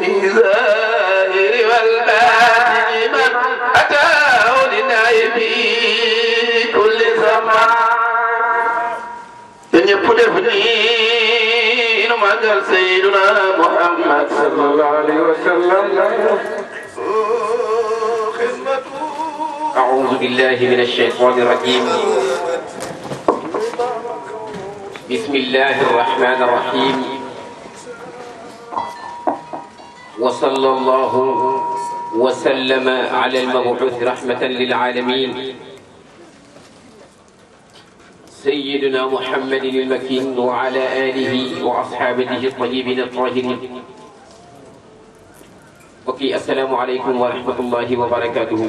الظاهر والباطن من أتاه للنائب كل زمان ينبذ فنين مقال سيدنا محمد صلى الله عليه وسلم. أعوذ بالله من الشيطان الرجيم. بسم الله الرحمن الرحيم. وصلى الله وسلم على المبعوث رحمة للعالمين سيدنا محمد المكين وعلى آله وأصحابه الطيبين الطاهرين. اوكي السلام عليكم ورحمة الله وبركاته.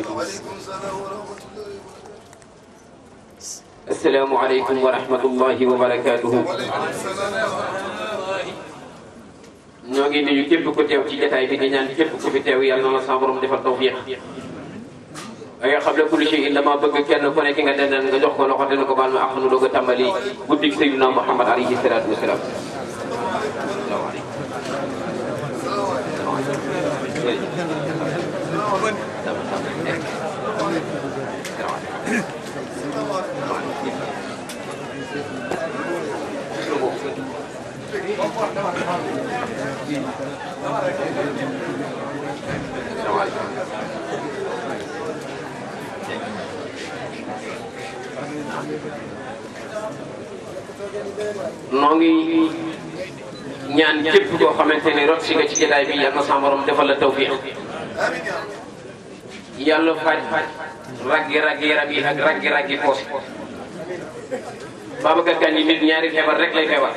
السلام عليكم ورحمة الله وبركاته. ñoo ngi nuyu képp ku teew ci jotaay bi di ñaan képp ku fi teew yàlla na la sa borom defal tawfiq. ay xam ne kulli shay dama bëgg kenn ku nekk nga dendal nga jox ko loxo dina ko baal ma ak nu doog a tàmbali guddig Seydina Muhammad alayhi salaatu wasalaam. noo ngi ñaan képp koo xamante ni rot si nga ci jotaay bi yàlla na sa borom defal la tawfiq. yàlla faj raggi yaram yi ak raggi poos. Babacar Kandji nit ñaari feebar rek lay feebar.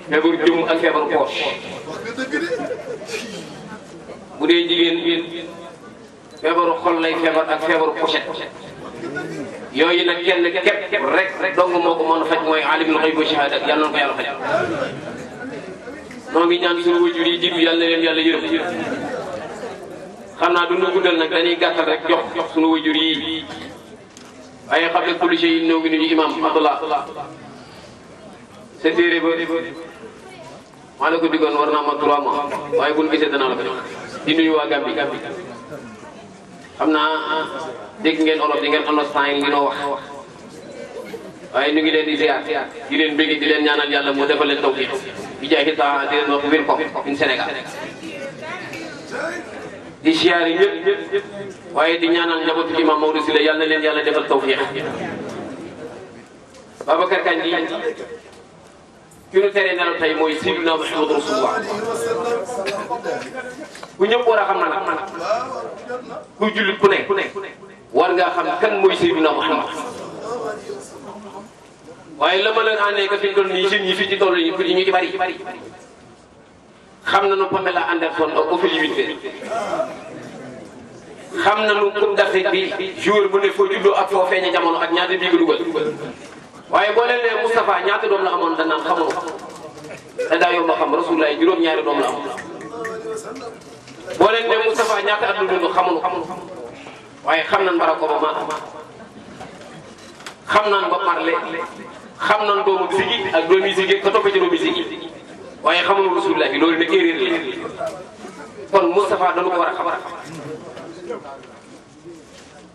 feebaru jëmm ak feebaru poos. bu dee jigéen feebaru xol lay feebar ak feebaru pochette. yooyu nag kenn képp rek dong moo ko mën a faj mooy alimul xayb wa shahada yàlla na ko yàlla faj. noo ngi ñaan suñu wajur yi jiitu yàlla na leen yàlla yërëm. xam naa du ñu guddal nag dañuy gàttal rek jox suñu wajur yi. waaye xam ne kulli shay ñoo ngi nuyu imam Abdallah sa téere ba maa la ko diggoon war naa ma 3 mois waaye bu ñu gisee danaa la ko jox. di nuyu waa Gambie xam naa dégg ngeen olof di ngeen understand li noo wax waaye ñu ngi leen di ziar di leen bëgg di leen ñaanal yàlla mu defal leen tawfiq bi jaay taa di leen wax wér ko in Sénégal di ziar ñëpp waaye di ñaanal njabootu imam Maodo Sylla yàlla na leen yàlla defal tawfiq. Babacar Kandji ki nu tere nelaw tey mooy Seydina Muhammad Rasulullah ku ñëpp war a xam na nag ku jullit ku ne war ngaa xam kan mooy Seydina Muhammad. waaye la ma leen àndee que fi ñu toll nii jeunes yi fii ci toll nii ñu ci bari xam nañu Pamela Anderson ak Ophélie Winter xam nañu Coupe d'Afrique bi joueur bu ne foo juddoo ak foo feeñe jamono ak ñaata bii nga dugal. waaye boo leen nee Moustapha ñaata doom la amoon dañ naan xamoo te daa yomb a xam Rasulullah juróom-ñaari doom la amoon. boo leen nee Moustapha ñaata at lu dund xamuñu waaye xam nañ Barack Obama xam nañ Bob Marley xam nañ doomu Ziggy ak doomi Ziggy ka topp ci doomi Ziggy waaye xamuñu Rasulullah bi loolu nag erreur la kon Moustapha dañu ko war a xam.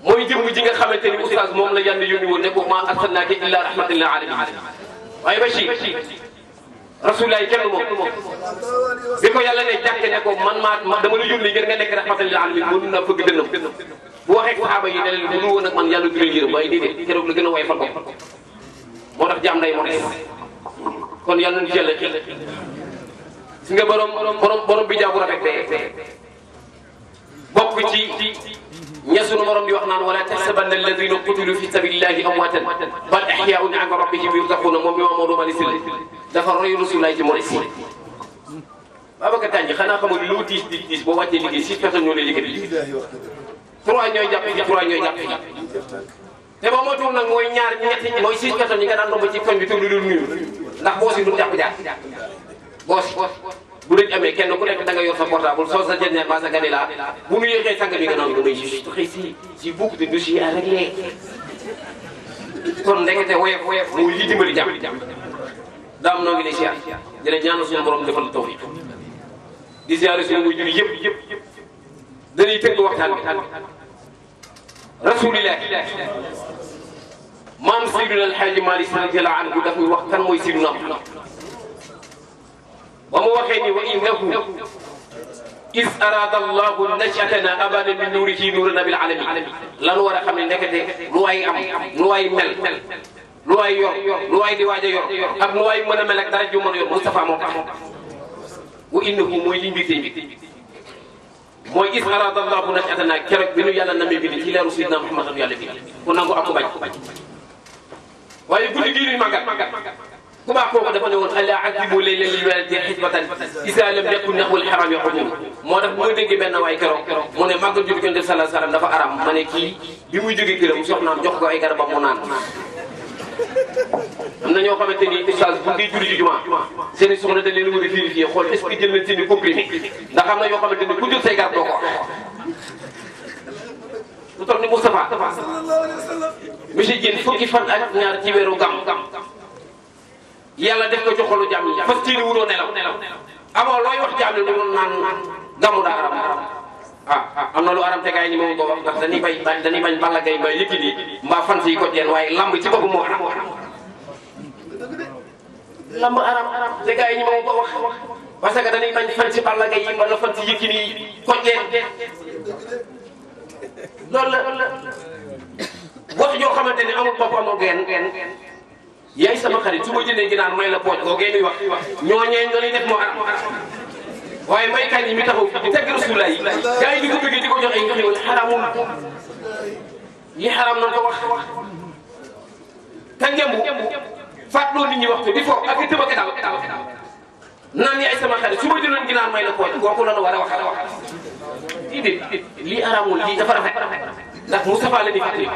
mooy jëmm ji nga xamante ni oustaz moom la yàlla yónni woon ne ko ma arsalnaaka illaa rahmatan lil aalamiin waaye Bachir Rasulullah kenn moom bi ko yàlla ne jàkke ne ko man maa dama la yónni ngir nga nekk rahmatan lil aalamiin mënu naa fëgg dënnam bu waxee saxaaba yi ne leen bu dul woon ak man yàlla du leen yërëm waaye déedéet keroog la gën a woy fal ko moo tax jaam day moo des kon yàlla nañu jël si nga borom bi jaabu rafet bokk ci ña sunu borom di wax naan wala tahsabanna alladhina qutilu fi sabilillahi amwatan bal ahyaa'un 'inda rabbihim yurzaquuna moom mi Maodo Malick Sylla dafa roy Rasulullah ci Maurice. Babacar Kandji xanaa xamul lu tiis boo wàccee liggéey 6 personnes ñoo lay liggéey 3 ñooy jàpp fii 3 ñooy jàpp fii te ba moo tuur nag mooy ñaar ñetti mooy 6 personnes yi nga daan romb ci koñ bi tur lu dul nuyu ndax boos yi du jàpp jaar boos bu dëj amee kenn ku nekk da nga yor sa portable soo sa jëndee ba sa gani laa bu ñu yéexee sang bi nga naan damay juste xëy si j'ai beaucoup de dossiers à régler kon ndekete woyof muy li dimbali jàmm daam noo ngi lay siyaar di la ñaanal suñu borom defal la tawfiq di ziare suñu wujur yëpp dañuy tënk waxtaan bi rasulillah maam Seydina El Hadji Malick Sy radiyallahu anhu daf muy wax kan mooy Seydina Muhammad ba mu waxee ni wa innahu is arada allahu nachatana abana min nuurihi nuura nabil alamin lan war a xam ne ndekete lu waay am lu waay mel lu waay yor lu waay di waaj a yor ak lu waay mën a mel ak dara ju mën a yor Moustapha moo tax wa innahu mooy li mbir mooy is arada allahu nachatana keroog bi nu yàlla namee bind ci leeru Seydina Muhammad yàlla bi ku nangu ak ku bañ waaye guddi gii nuy màggat ku baax kooku dafa ne woon ala ajibu laylan li waladi xisbatan isa lam yakun naxwal xaram yaxudum moo tax bu ma déggee benn waay keroog mu ne màggal jur gën def sallallahu alayhi wasallam dafa aram ma ne kii bi muy jógee këram soxnaam jox ko ay garabam mu naan am na ñoo xamante ni ustaas bu ngi julli ci jumaa seen i soxna dañ leen war a vérifier xool est-ce que jël nañ seen i comprimé ndax am na yoo xamante ni ku jël say garab doo ko lu toll ni Moustapha monsieur Diène fukki fan ak ñaar ci weeru gàmm yàlla def ko ci xolu jàmm yi fas yéene wuloo nelaw amoo looy wax jàmm lu doon naan gàmmu daa aram am na lu aram te gars yi ñi moom ko wax ndax dañuy bañ Balla Gaye mbaa Yékini mbaa fan yi ko jeen waaye lamb ci boppam moo aram lamb aram te gars yi ñi moom ko wax parce que dañuy bañ fan si Balla Gaye yi wala fan si Yékini yi ko jeen loolu la wax joo xamante ni amul bopp amul genn yaay sama xarit su ma jëndee ginaar may la pooj koo génn wax ñooñee ñoo lay def moo aram waaye maykat yi mi taxaw di teg Rasulullah yi gars yi di ko bëggee di ko jox ay xéwal xaramul yi xaram nañ ko wax te ngembu fàttaloo nit ñi waxtu di fo ak di tëbaka dal naan yaay sama xarit su ma jëndoon ginaar may la pooj kooku la war a wax lii aramul lii dafa rafet ndax Moustapha la ni fàttali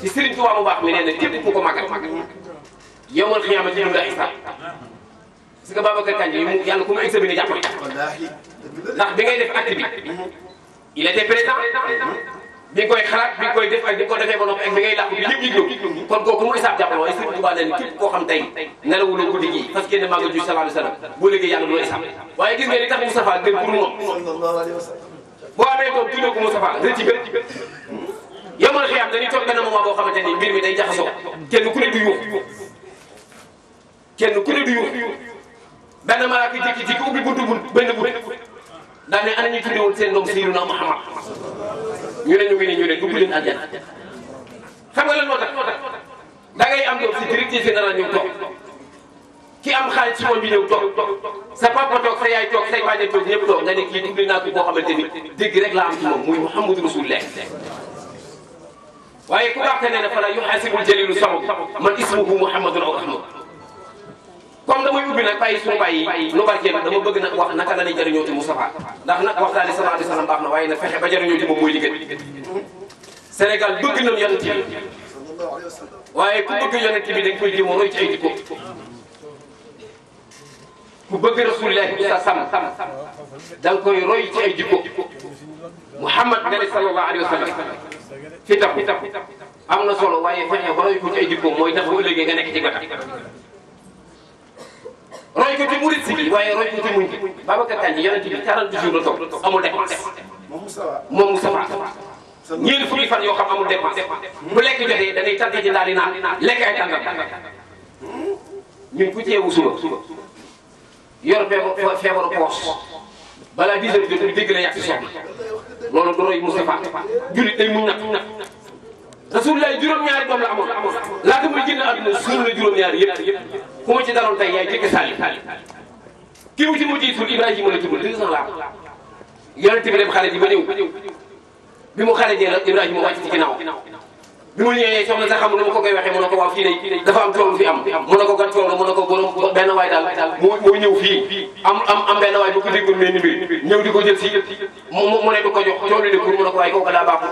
ci Serigne Touba mu baax mi nee na képp ku ko màggal yowmal xiyaamati ñu daa xisaab parce que Babacar Kandji mu yàlla ku mu examiné jàppale ndax bi ngay def acte bi il était présent bi nga koy xalaat bi nga koy def ak bi nga ko defee ba noppi ak bi ngay làqu bi ñëpp yëg kon kooku mu xisaab jàppale waaye Serigne Touba nee na képp koo xam tey nelawuloo guddi gi parce que ne maa nga ju sallallahu alayhi wa sallam boo léegi yàlla doo xisaab waaye gis nga li tax Moustapha gën pour moom boo amee doom tuddee ko Moustapha rëcc nga yomal xiyam dañuy toog benn moment boo xamante ni mbir mi day jaxasoo kenn ku ne du yuux benn malaaka jékki-jékki ubbi buntu benn daan ne ana ñu tuddee woon seen doom Seydina Muhammad ñu ne ñu ngi ne ñu ne dugg leen àjjana xam nga lan moo tax da ngay am doom si directeur général ñëw toog ki am xaalis si moom bi ñëw toog sa papa toog sa yaay toog say bàjjen toog ñëpp toog nga ne kii tuddee naa ko boo xamante ni dégg rek laa am ci moom muy Muhammadu Rasulullah waaye ku baax nee na fala yuhasibul jalilu samad man ismuhu Muhammadun aw Ahmad comme damay ubbi nag bàyyi suñu bàyyi nu barkeelu dama bëgg nag wax naka la ñuy jëriñoo ci Moustapha ndax nag waxtaane sallallahu alayhi wa sallam baax na waaye nag fexe ba jëriñoo ci moom mooy liggéey Sénégal bëgg nañu yonent bi waaye ku bëgg yonent bi dañ koy jéem a roy ci ay jikko ku bëgg Rasulullah sa sam da nga koy roy ci ay jikko Muhammad nga ne sallallahu alayhi wa sallam fi tam am na solo waaye fexe ba roy ko ci ay jikko mooy tax bu ëllëgee nga nekk ci gàttal roy ko ci murid si waaye roy ko ci muñ Babacar Kandji yonent bi 40 jours la toog amul dépense moom Moustapha ñeent fukki fan yoo xam amul dépense bu lekk jotee dañuy tànn ci daal di naan lekk ay tàndam ñun ku ceewu suba yor feebaru poos balaa 10 heures jot ñu dégg la yàq si soxla loolu du roy Moustapha jullit day muñ nag Rasulullah juróom-ñaari doom la amoon laata muy génn àdduna suul na juróom-ñaari yëpp ku ma ci daloon tey yaay jëkk Saali kii mu ci mujj tur Ibrahima la tudd 2 ans la am yonent bi dem xare ji ba ñëw bi mu xare jee la Ibrahima wàcc ci ginnaaw bi mu ñëwee soxna sax xamul nu ma ko koy waxee mu ne ko waaw fii day dafa am tool fi am mu ne ko gan tool la mu ne ko borom benn waay daal moo ñëw fii am benn waay bu ko déggoon mel ni mbir ñëw di ko jël si mu ne du ko jox tool li pour mu ne ko waaye kooku daa baaxul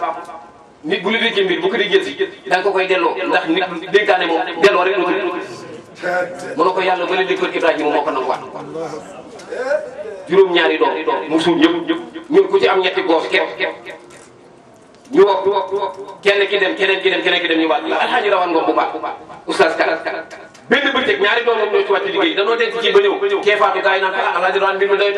nit bu la déggee mbir bu ko di jël si da nga ko koy delloo ndax nit dénkaane moom delloo rek la tudd mu ne ko yàlla ba la déggoon Ibrahima moo ko nanguwaat juróom-ñaari doom mu suul ñëpp ñun ku ci am ñetti goos képp ñu wax kenn ki dem keneen ki dem ñu waat la alxaaji rawaan ngoom bu baax oustaz Kara benn bëccëg ñaari doomam ñoo ci wàcc liggéey danoo denc kii ba ñëw kee faatu gars yi naan alxaaji rawaan mbir mi doy